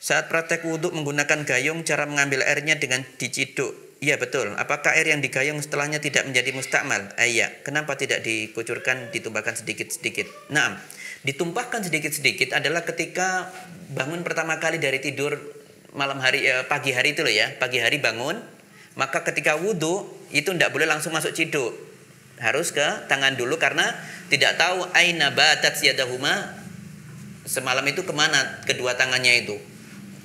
Saat praktek wudhu menggunakan gayung, cara mengambil airnya dengan diciduk. Iya betul. Apakah air yang digayung setelahnya tidak menjadi mustakmal? Iya. Kenapa tidak dikucurkan, ditumpahkan sedikit-sedikit? Nah, ditumpahkan sedikit-sedikit adalah ketika bangun pertama kali dari tidur malam hari, pagi hari itu loh ya. Pagi hari bangun, maka ketika wudhu itu tidak boleh langsung masuk ciduk. Harus ke tangan dulu karena tidak tahu aina batat yadahuma, semalam itu kemana kedua tangannya itu.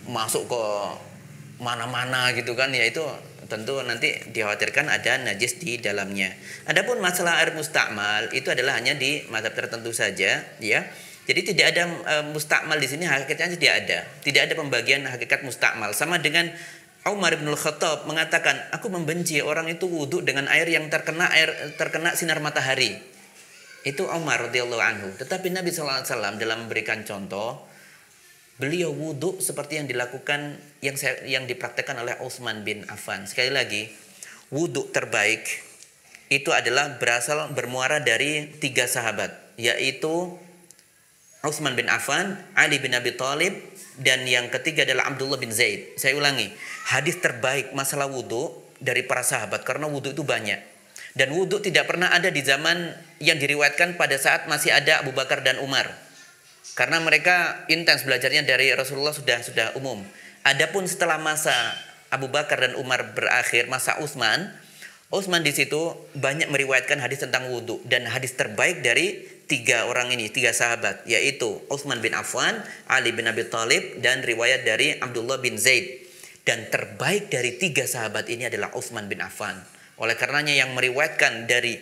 Masuk ke mana-mana gitu kan, ya itu tentu nanti dikhawatirkan ada najis di dalamnya. Adapun masalah air mustakmal itu adalah hanya di mazhab tertentu saja, ya. Jadi tidak ada mustakmal di sini, hakikatnya tidak ada. Tidak ada pembagian hakikat mustakmal. Sama dengan Umar bin Khattab mengatakan, aku membenci orang itu wudhu dengan air yang terkena sinar matahari. Itu Umar radhiyallahu anhu. Tetapi Nabi sallallahu alaihi wasallam dalam memberikan contoh, beliau wudhu seperti yang dilakukan yang dipraktekkan oleh Utsman bin Affan. Sekali lagi, wudhu terbaik itu adalah bermuara dari 3 sahabat, yaitu Utsman bin Affan, Ali bin Abi Thalib, dan yang ketiga adalah Abdullah bin Zaid. Saya ulangi, hadis terbaik masalah wudhu dari para sahabat, karena wudhu itu banyak. Dan wudhu tidak pernah ada di zaman yang diriwayatkan pada saat masih ada Abu Bakar dan Umar. Karena mereka intens belajarnya dari Rasulullah sudah umum. Adapun setelah masa Abu Bakar dan Umar berakhir, masa Utsman di situ banyak meriwayatkan hadis tentang wudhu, dan hadis terbaik dari 3 orang ini, 3 sahabat, yaitu Utsman bin Affan, Ali bin Abi Thalib, dan riwayat dari Abdullah bin Zaid. Dan terbaik dari 3 sahabat ini adalah Utsman bin Affan. Oleh karenanya yang meriwayatkan dari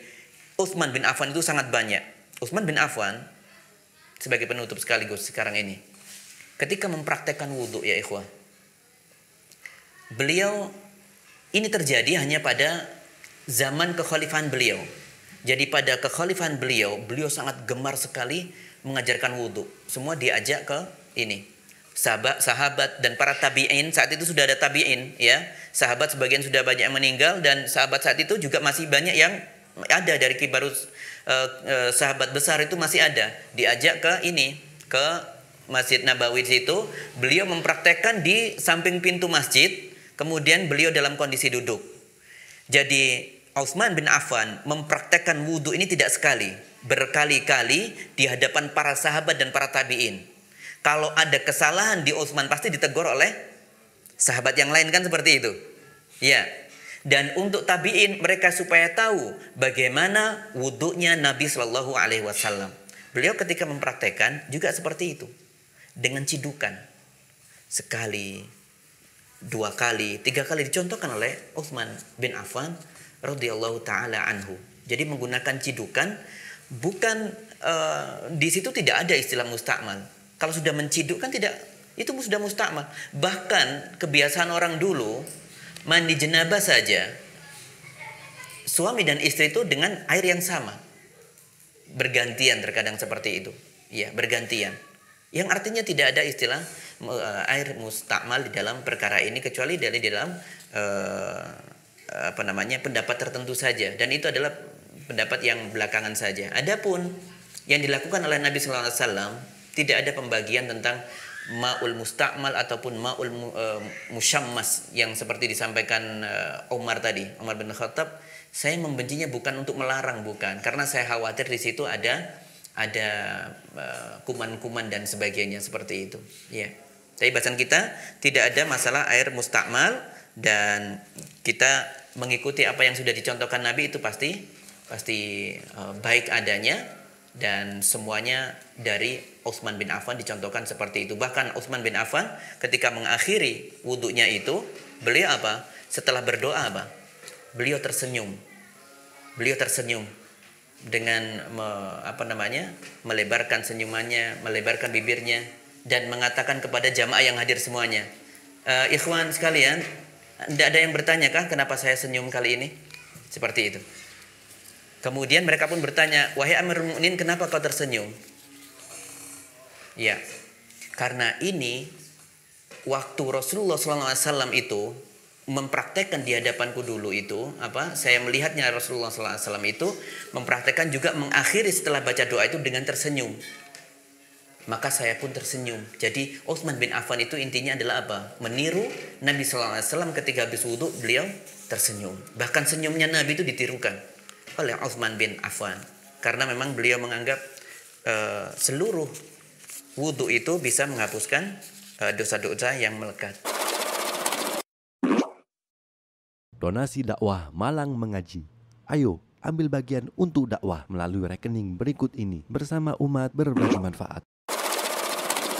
Utsman bin Affan itu sangat banyak. Utsman bin Affan, sebagai penutup sekaligus sekarang ini, ketika mempraktekkan wudhu ya ikhwah, beliau ini terjadi hanya pada zaman kekhalifahan beliau. Jadi pada kekhalifahan beliau sangat gemar sekali mengajarkan wudhu. Semua diajak ke ini. Sahabat dan para tabi'in, saat itu sudah ada tabi'in ya. Sahabat sebagian sudah banyak yang meninggal, dan sahabat saat itu juga masih banyak yang ada dari kibarus sahabat besar itu masih ada. Diajak ke ini, ke Masjid Nabawi situ, beliau mempraktekkan di samping pintu masjid, kemudian beliau dalam kondisi duduk. Jadi Utsman bin Affan mempraktekkan wudhu ini tidak sekali, berkali-kali di hadapan para sahabat dan para tabi'in. Kalau ada kesalahan di Utsman pasti ditegur oleh sahabat yang lain, kan seperti itu. Ya. Dan untuk tabi'in, mereka supaya tahu bagaimana wudhunya Nabi Shallallahu Alaihi Wasallam. Beliau ketika mempraktekkan juga seperti itu, dengan cidukan, sekali, 2 kali, 3 kali dicontohkan oleh Utsman bin Affan radhiyallahu taala anhu. Jadi menggunakan cidukan, bukan di situ tidak ada istilah mustakmal. Kalau sudah menciduk kan tidak, itu sudah mustakmal. Bahkan kebiasaan orang dulu mandi jenabah saja, suami dan istri itu dengan air yang sama, bergantian, terkadang seperti itu. Ya, bergantian. Yang artinya tidak ada istilah air mustakmal di dalam perkara ini, kecuali dari dalam pendapat tertentu saja, dan itu adalah pendapat yang belakangan saja. Adapun yang dilakukan oleh Nabi sallallahu alaihi wasallam, tidak ada pembagian tentang ma'ul mustakmal ataupun ma'ul musyammas yang seperti disampaikan Umar tadi, Umar bin Khattab. Saya membencinya bukan untuk melarang, bukan, karena saya khawatir di situ ada kuman-kuman dan sebagainya seperti itu. Ya. Tapi bahasan kita tidak ada masalah air mustakmal, dan kita mengikuti apa yang sudah dicontohkan Nabi itu pasti baik adanya, dan semuanya dari Utsman bin Affan dicontohkan seperti itu. Bahkan Utsman bin Affan ketika mengakhiri wudhunya itu, beliau apa? Setelah berdoa apa? Beliau tersenyum. Beliau tersenyum dengan melebarkan senyumannya, melebarkan bibirnya, dan mengatakan kepada jamaah yang hadir semuanya, ikhwan sekalian, tidak ada yang bertanya kah kenapa saya senyum kali ini? Seperti itu. Kemudian mereka pun bertanya, wahai Amirul Mukminin, kenapa kau tersenyum? Ya, karena ini waktu Rasulullah SAW itu mempraktekkan di hadapanku dulu itu, saya melihatnya Rasulullah SAW itu mempraktekkan juga mengakhiri setelah baca doa itu dengan tersenyum. Maka saya pun tersenyum. Jadi Utsman bin Affan itu intinya adalah apa? Meniru Nabi SAW ketika habis wudhu beliau tersenyum. Bahkan senyumnya Nabi itu ditirukan oleh Utsman bin Affan. Karena memang beliau menganggap seluruh wudhu itu bisa menghapuskan dosa-dosa yang melekat. Donasi dakwah Malang Mengaji. Ayo, ambil bagian untuk dakwah melalui rekening berikut ini bersama umat berbagi manfaat.